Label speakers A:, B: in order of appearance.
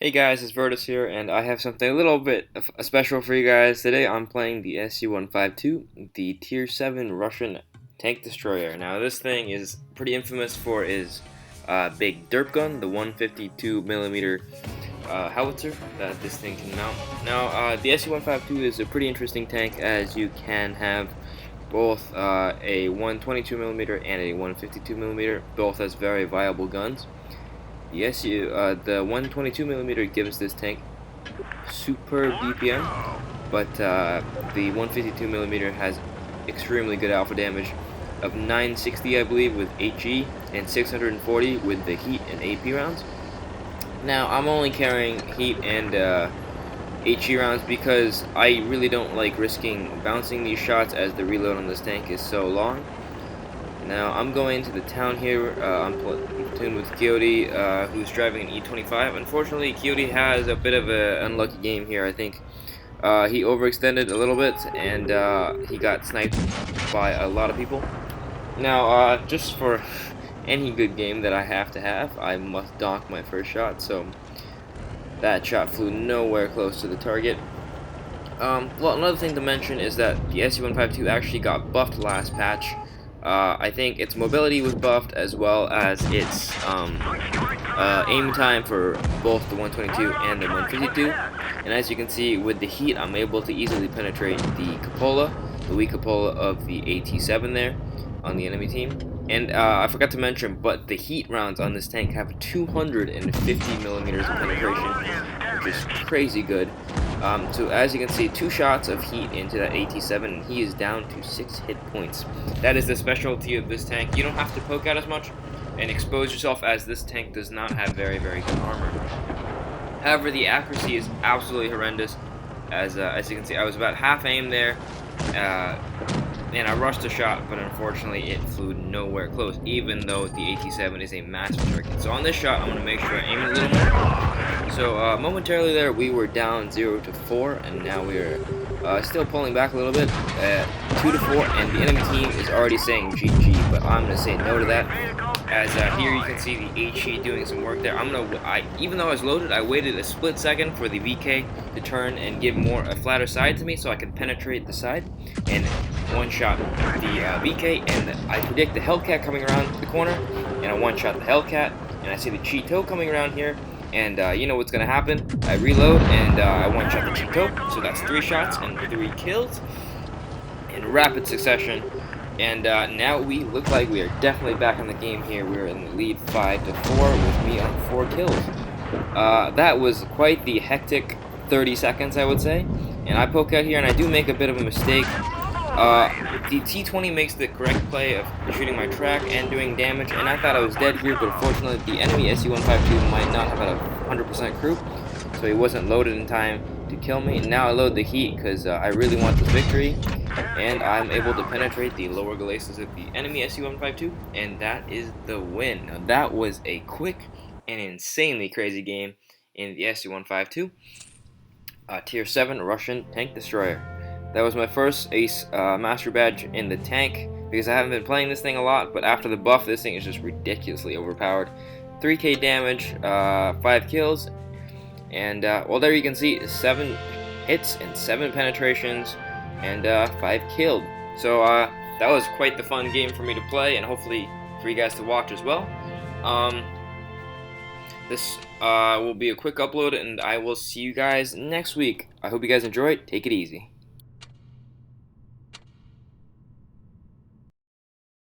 A: Hey guys, it's Vertus here, and I have something a little bit special for you guys. Today I'm playing the SU152, the Tier 7 Russian tank destroyer. Now this thing is pretty infamous for its big DERP gun, the 152 millimeter howitzer that this thing can mount. Now the SU152 is a pretty interesting tank, as you can have both a 122 millimeter and a 152 millimeter, both as very viable guns. The 122 millimeter gives this tank super BPM, but the 152 millimeter has extremely good alpha damage of 960, I believe, with HE and 640 with the heat and AP rounds. Now I'm only carrying heat and HE rounds because I really don't like risking bouncing these shots, as the reload on this tank is so long. Now I'm going to the town here. I'm platooned with Coyote, who's driving an E25. Unfortunately, Coyote has a bit of an unlucky game here. I think he overextended a little bit, and he got sniped by a lot of people. Now, just for any good game that I have to have, I must donk my first shot. So that shot flew nowhere close to the target. Well, another thing to mention is that the SU152 actually got buffed last patch. I think its mobility was buffed, as well as its aim time for both the 122 and the 152. And as you can see, with the heat, I'm able to easily penetrate the cupola, the weak cupola of the AT7 there on the enemy team. And I forgot to mention, but the heat rounds on this tank have 250 millimeters of penetration, which is crazy good. So as you can see, 2 shots of heat into that AT7, and he is down to 6 hit points. That is the specialty of this tank. You don't have to poke out as much and expose yourself, as this tank does not have very good armor. However, the accuracy is absolutely horrendous. As you can see, I was about half aim there, and I rushed a shot, but unfortunately it flew nowhere close, even though the AT7 is a massive target. So on this shot, I'm going to make sure I aim a little more. So momentarily there, we were down 0-4, and now we're still pulling back a little bit at 2-4, and the enemy team is already saying GG, but I'm going to say no to that. As here you can see the HE doing some work there. Even though I was loaded, I waited a split second for the VK to turn and give a flatter side to me, so I could penetrate the side and one-shot the VK, and I predict the Hellcat coming around the corner, and I one-shot the Hellcat, and I see the Cheeto coming around here, and you know what's going to happen. I reload, and I one-shot the Cheeto, so that's 3 shots and 3 kills in rapid succession. And now we look like we are definitely back in the game here. We're in the lead 5-4 with me on 4 kills. That was quite the hectic 30 seconds, I would say. And I poke out here, and I do make a bit of a mistake. The T-20 makes the correct play of shooting my track and doing damage, and I thought I was dead here, but unfortunately the enemy SU-152 might not have had a 100% crew, so he wasn't loaded in time to kill me. And now I load the heat because I really want this victory, and I'm able to penetrate the lower glacis of the enemy SU-152, and that is the win. Now that was a quick and insanely crazy game in the SU-152, Tier 7 Russian tank destroyer. That was my first Ace Master Badge in the tank, because I haven't been playing this thing a lot, but after the buff, this thing is just ridiculously overpowered. 3k damage, 5 kills, and well, there you can see 7 hits and 7 penetrations, and 5 killed. So that was quite the fun game for me to play, and hopefully for you guys to watch as well. This will be a quick upload, and I will see you guys next week. I hope you guys enjoyed. Take it easy.